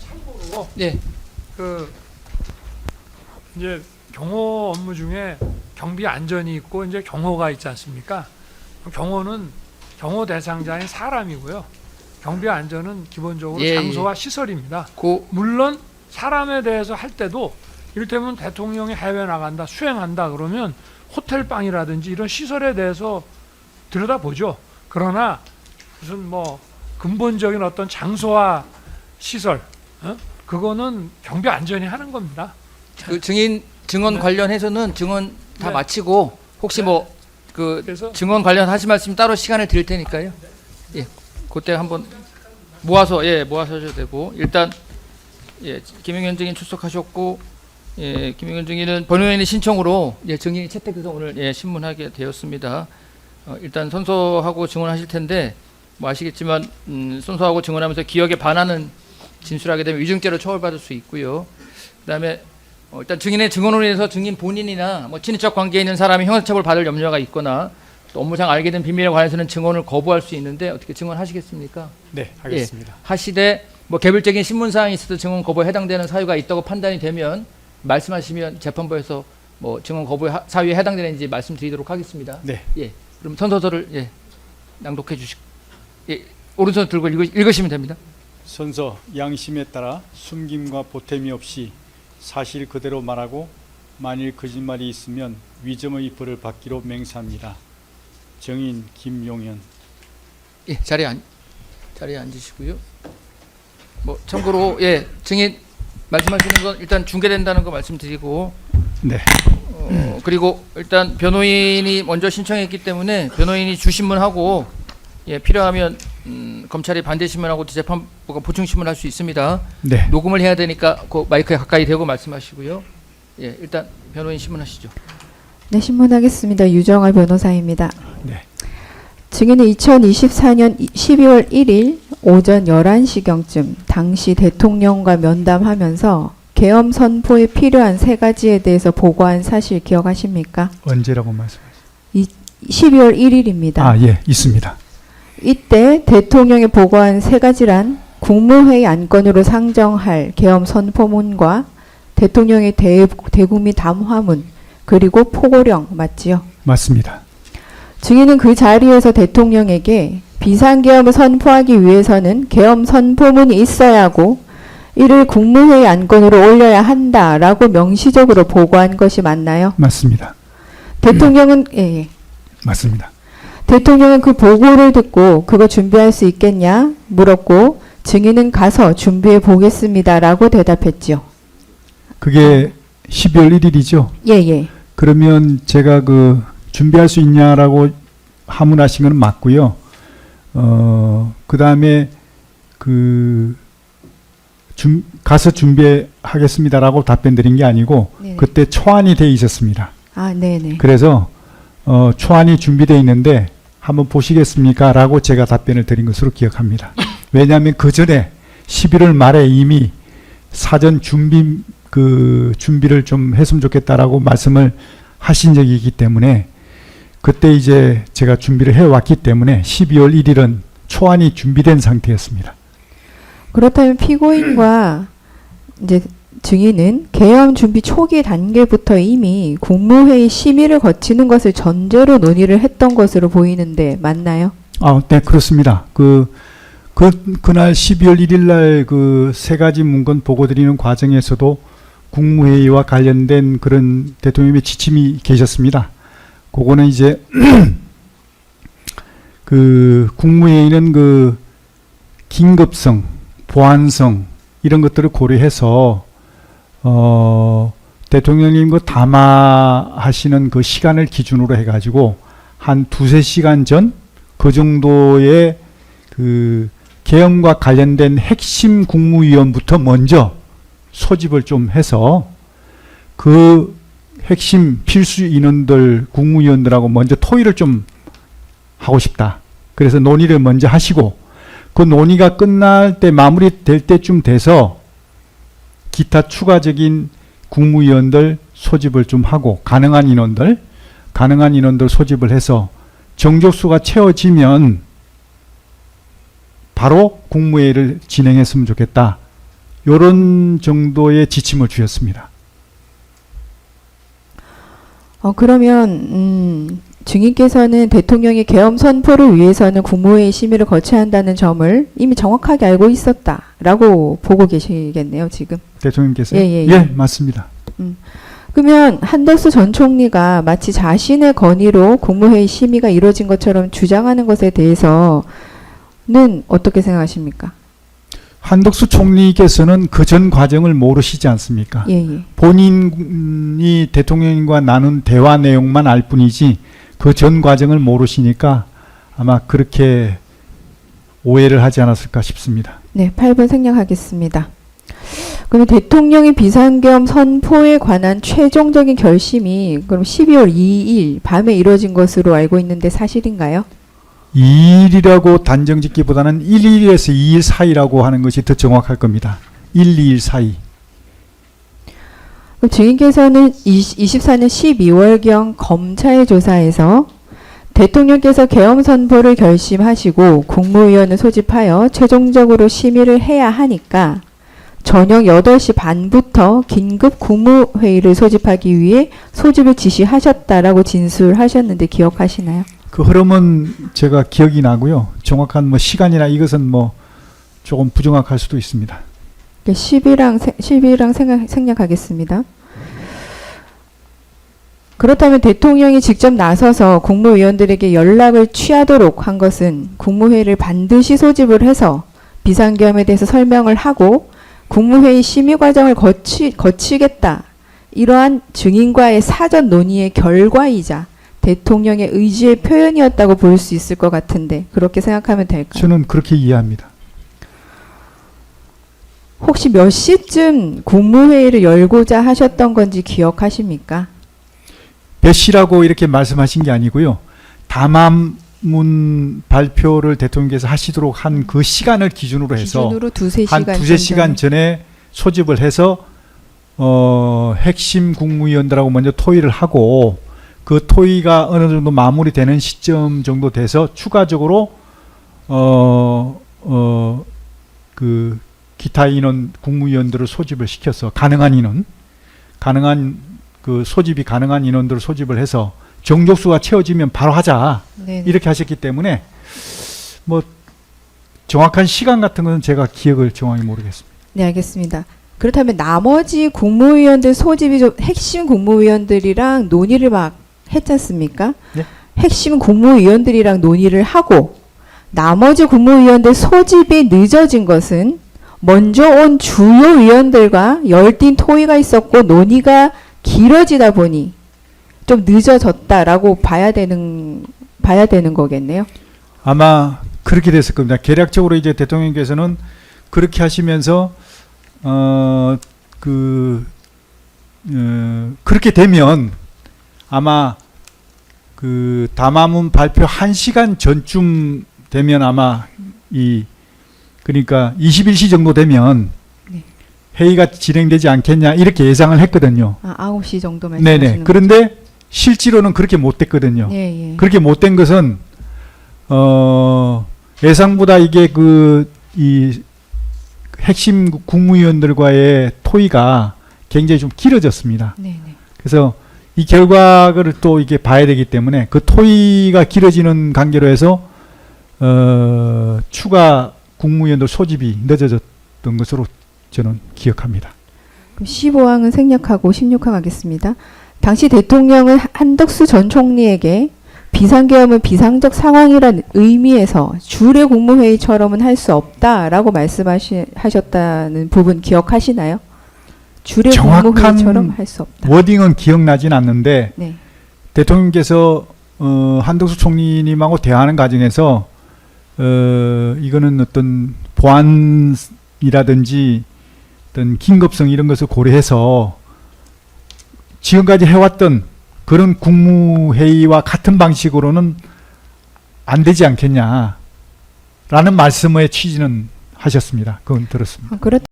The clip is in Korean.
참고로 네. 그 이제 경호 업무 중에 경비 안전이 있고 이제 경호가 있지 않습니까? 경호는 경호 대상자인 사람이고요. 경비 안전은 기본적으로 예, 장소와 시설입니다. 고 물론 사람에 대해서 할 때도 이를테면 대통령이 해외 나간다, 수행한다 그러면 호텔방이라든지 이런 시설에 대해서 들여다보죠. 그러나 무슨 뭐 근본적인 어떤 장소와 시설, 그거는 경비 안전이 하는 겁니다. 그 증언 네. 관련해서는 증언 다 네. 마치고 혹시 네. 뭐 그 그래서 증언 관련 하실 말씀 따로 시간을 드릴 테니까요. 예, 그때 한번 모아서 하셔도 되고 일단 김영현 증인 출석하셨고 김영현 증인은 변호인의 신청으로 증인이 채택해서 오늘 신문하게 되었습니다. 일단 선서하고 증언하실 텐데 뭐 아시겠지만 선서하고 증언하면서 기억에 반하는 진술하게 되면 위증죄로 처벌받을 수 있고요. 그다음에 일단 증인의 증언으로 인해서 증인 본인이나 뭐 친인척 관계에 있는 사람이 형사처벌 받을 염려가 있거나 또 업무상 알게 된 비밀에 관해서는 증언을 거부할 수 있는데 어떻게 증언하시겠습니까? 네, 하겠습니다. 하시되 뭐 개별적인 신문 사항이 있어도 증언 거부에 해당되는 사유가 있다고 판단이 되면 말씀하시면 재판부에서 뭐 증언 거부 사유에 해당되는지 말씀드리도록 하겠습니다. 네. 그럼 선서서를 낭독해 주시고 오른손 들고 읽으시면 됩니다. 선서 양심에 따라 숨김과 보탬이 없이 사실 그대로 말하고 만일 거짓말이 있으면 위점의 벌을 받기로 맹세합니다. 정인 김용현. 자리에 앉으시고요. 뭐 참고로 증인 말씀하시는 건 일단 중계된다는 거 말씀드리고 네. 그리고 일단 변호인이 먼저 신청했기 때문에 변호인이 주신문하고 필요하면 검찰이 반대 신문하고 재판부가 보충 신문할 수 있습니다. 네. 녹음을 해야 되니까 그 마이크에 가까이 대고 말씀하시고요. 일단 변호인 신문하시죠. 네, 신문하겠습니다. 유정아 변호사입니다. 네. 증인은 2024년 12월 1일 오전 11시경쯤 당시 대통령과 면담하면서 계엄 선포에 필요한 3가지에 대해서 보고한 사실 기억하십니까? 언제라고 말씀하셨어요? 12월 1일입니다. 아, 예, 있습니다. 이때 대통령이 보고한 3가지란 국무회의 안건으로 상정할 계엄 선포문과 대통령의 대국민 담화문 그리고 포고령 맞지요? 맞습니다. 증인은 그 자리에서 대통령에게 비상계엄을 선포하기 위해서는 계엄 선포문이 있어야 하고 이를 국무회의 안건으로 올려야 한다라고 명시적으로 보고한 것이 맞나요? 맞습니다. 대통령은 맞습니다. 대통령은 그 보고를 듣고 그거 준비할 수 있겠냐 물었고 증인은 가서 준비해 보겠습니다라고 대답했지요. 그게 12월 1일이죠? 예. 그러면 제가 그 준비할 수 있냐라고 하문하신 건 맞고요. 그다음에 가서 준비하겠습니다라고 답변 드린 게 아니고 네네. 그때 초안이 돼 있었습니다. 아, 네네. 그래서 초안이 준비되어 있는데 한번 보시겠습니까? 라고 제가 답변을 드린 것으로 기억합니다. 왜냐하면 그 전에 11월 말에 이미 사전 준비를 좀 했으면 좋겠다라고 말씀을 하신 적이 있기 때문에 그때 이제 제가 준비를 해왔기 때문에 12월 1일은 초안이 준비된 상태였습니다. 그렇다면 피고인과 이제 증인은 계엄 준비 초기 단계부터 이미 국무회의 심의를 거치는 것을 전제로 논의를 했던 것으로 보이는데 맞나요? 아, 네, 그렇습니다. 그날 12월 1일 날 그 3가지 문건 보고 드리는 과정에서도 국무회의와 관련된 그런 대통령의 지침이 계셨습니다. 그거는 이제 그 국무회의는 그 긴급성, 보안성 이런 것들을 고려해서 대통령님 그 담화하시는 그 시간을 기준으로 해가지고 한 2-3시간 전 그 정도의 그 계엄과 관련된 핵심 국무위원부터 먼저 소집을 좀 해서 그 핵심 필수 인원들 국무위원들하고 먼저 토의를 좀 하고 싶다. 그래서 논의를 먼저 하시고 그 논의가 끝날 때 마무리될 때쯤 돼서 기타 추가적인 국무위원들 소집을 좀 하고 가능한 인원들 소집을 해서 정족수가 채워지면 바로 국무회의를 진행했으면 좋겠다. 이런 정도의 지침을 주셨습니다. 그러면 증인께서는 대통령이 계엄 선포를 위해서는 국무회의 심의를 거쳐야 한다는 점을 이미 정확하게 알고 있었다라고 보고 계시겠네요, 지금. 대통령께서요? 예. 맞습니다. 그러면 한덕수 전 총리가 마치 자신의 건의로 국무회의 심의가 이루어진 것처럼 주장하는 것에 대해서는 어떻게 생각하십니까? 한덕수 총리께서는 그 전 과정을 모르시지 않습니까? 예. 본인이 대통령과 나눈 대화 내용만 알 뿐이지 그 전 과정을 모르시니까 아마 그렇게 오해를 하지 않았을까 싶습니다. 네, 8번 생략하겠습니다. 그럼 대통령의 비상계엄 선포에 관한 최종적인 결심이 그럼 12월 2일 밤에 이루어진 것으로 알고 있는데 사실인가요? 2일이라고 단정 짓기보다는 1일에서 2일 사이라고 하는 것이 더 정확할 겁니다. 1, 2일 사이. 그럼 증인께서는 24년 12월경 검찰 조사에서 대통령께서 계엄 선포를 결심하시고 국무위원을 소집하여 최종적으로 심의를 해야 하니까 저녁 8시 반부터 긴급 국무회의를 소집하기 위해 소집을 지시하셨다라고 진술하셨는데 기억하시나요? 그 흐름은 제가 기억이 나고요. 정확한 시간이나 이것은 조금 부정확할 수도 있습니다. 10이랑 생략하겠습니다. 그렇다면 대통령이 직접 나서서 국무위원들에게 연락을 취하도록 한 것은 국무회의를 반드시 소집을 해서 비상계엄에 대해서 설명을 하고 국무회의 심의 과정을 거치겠다. 이러한 증인과의 사전 논의의 결과이자 대통령의 의지의 표현이었다고 볼 수 있을 것 같은데 그렇게 생각하면 될까요? 저는 그렇게 이해합니다. 혹시 몇 시쯤 국무회의를 열고자 하셨던 건지 기억하십니까? 몇 시라고 이렇게 말씀하신 게 아니고요. 담화문 발표를 대통령께서 하시도록 한 그 시간을 기준으로 해서 기준으로 두세 한 시간 두세 시간 전에 소집을 해서 핵심 국무위원들하고 먼저 토의를 하고 그 토의가 어느 정도 마무리되는 시점 정도 돼서 추가적으로 그 기타 인원 국무위원들을 소집을 시켜서 가능한 그 소집이 가능한 인원들을 소집을 해서 정족수가 채워지면 바로 하자. 네네. 이렇게 하셨기 때문에 정확한 시간 같은 것은 제가 기억을 정확히 모르겠습니다. 네, 알겠습니다. 그렇다면 나머지 국무위원들 소집이 좀 핵심 국무위원들이랑 논의를 막 했지 않습니까? 네. 핵심 국무위원들이랑 논의를 하고 나머지 국무위원들 소집이 늦어진 것은 먼저 온 주요 위원들과 열띤 토의가 있었고 논의가 길어지다 보니 좀 늦어졌다라고 봐야 되는 거겠네요. 아마 그렇게 됐을 겁니다. 계략적으로 이제 대통령께서는 그렇게 하시면서 그렇게 되면 아마 그 담화문 발표 1시간 전쯤 되면 아마 그러니까 21시 정도 되면 네. 회의가 진행되지 않겠냐 이렇게 예상을 했거든요. 9시 정도 말씀하시는 네네. 그런데 실제로는 그렇게 못 됐거든요. 예. 그렇게 못된 것은 예상보다 이게 이 핵심 국무위원들과의 토의가 굉장히 좀 길어졌습니다. 네네. 그래서 이 결과를 또 이게 봐야 되기 때문에 그 토의가 길어지는 관계로 해서 추가 국무위원들 소집이 늦어졌던 것으로 저는 기억합니다. 그럼 15항은 생략하고 16항 하겠습니다. 당시 대통령은 한덕수 전 총리에게 비상계엄은 비상적 상황이라는 의미에서 주례 국무회의처럼은 할 수 없다라고 말씀하셨다는 부분 기억하시나요? 주례 정확한 국무회의처럼 할 수 없다. 워딩은 기억나진 않는데 네. 대통령께서 한덕수 총리님하고 대화하는 과정에서 이거는 어떤 보안이라든지 어떤 긴급성 이런 것을 고려해서 지금까지 해왔던 그런 국무회의와 같은 방식으로는 안 되지 않겠냐라는 말씀의 취지는 하셨습니다. 그건 들었습니다. 그렇다.